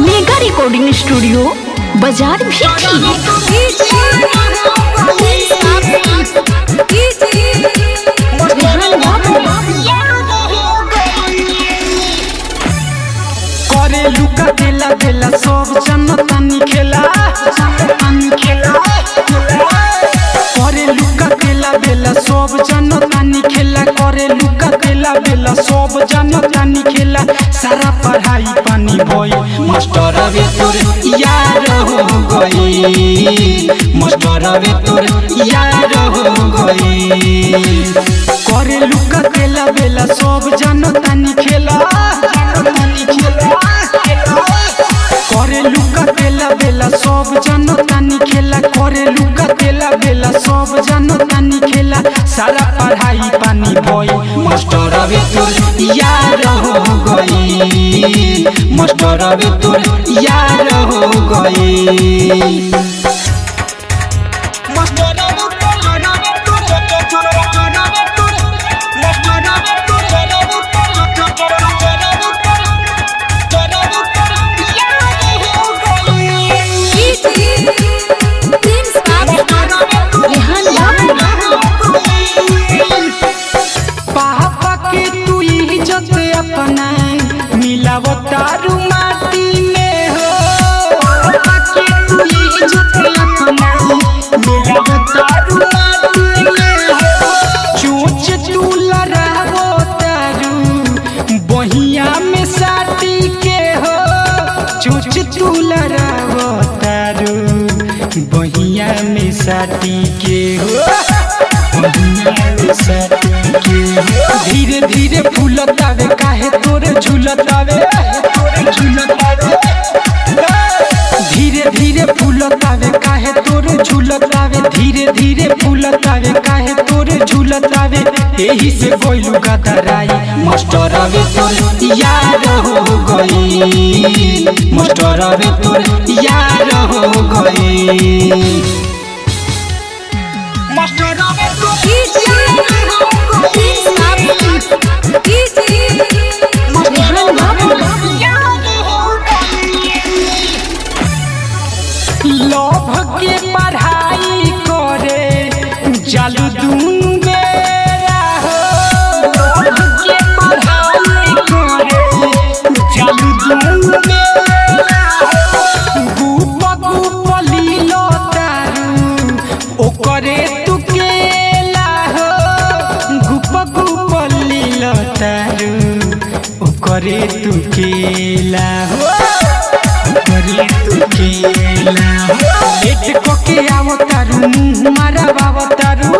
Mega recording studio बाजार भी करे लुका देला देला सब जनतानी खेला करे लुका देला देला सब जनतानी खेला करे लुका देला देला सब जनतानी खेला सारा पढ़ाई पानी भई मास्टर वे तोर यार हो गई मास्टर वे तोर यार हो गई करे लुका देला देला सब जनतानी खेला करे लुका देला बेला सब जनतानी खेला करे लुका देला बेला सब जनतानी खेला सारा पढ़ाई पानी भई मास्टर वे तोर यार हो गई मास्टर वे तोर यार हो गई अपना मिलावतारू माटी में हो मिलावतारू माटी में हो चोच तू लड़ावतारू बहिया में साटी के हो चोच तू लड़ावतारू बहिया में साटी के हो धीरे धीरे फूलतावे काहे तोरे झूलतावे धीरे धीरे फूलतावे काहे तोरे झूलतावे धीरे धीरे फूलतावे काहे तोरे झूलतावे एही से कोइलू गदराई मास्टर वे तोर यार हो गई मास्टर वे तोर यार हो गई मास्टर वे लोभ के पढ़ाई करे जालू दूनु बेरा हो लोभ के पढ़ाई करे जालू दूनु बेरा हो गुप गुप लीलो तारू ओकरे तू केला हो गुप गुप लीलो तारू ओकरे तू केला हो ओकरे तू केला लेट कोके आवतारू मुंह मारा बावतारू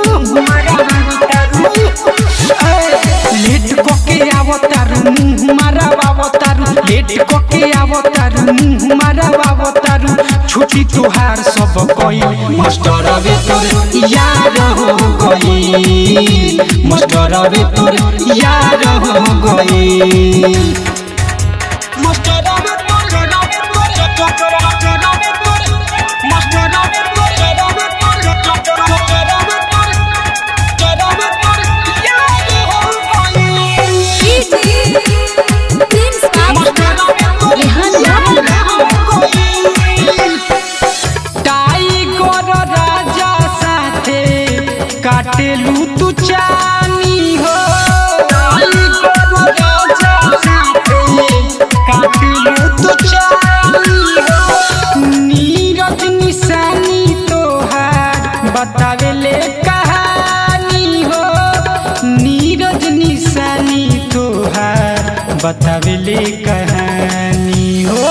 लेट कोके आवतारू मुंह मारा बावतारू लेट कोके आवतारू मुंह मारा बावतारू छुट्टी तुहार सब कोई मास्टर वे तोर यार हो गई मास्टर वे तोर यार हो गई काटेलू तू चानी हो काटेलू तू चानी हो नीरज निशानी तोहार बतावे ले कहानी हो नीरज निशानी तोहार बतावे ले कहानी हो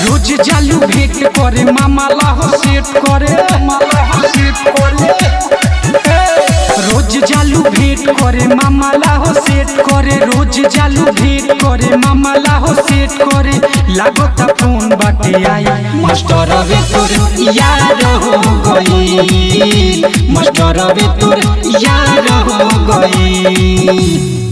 रोज जालू भेंट करे मामा लाहो सेट करे रोज जालू भेंट करे मामा लाहो सेट करे रोज जालू भेंट करे मामा लाहो सेट करे लागता फोन बाटे आई मास्टर वे तोर यार हो गई मास्टर वे तोर यार हो गई।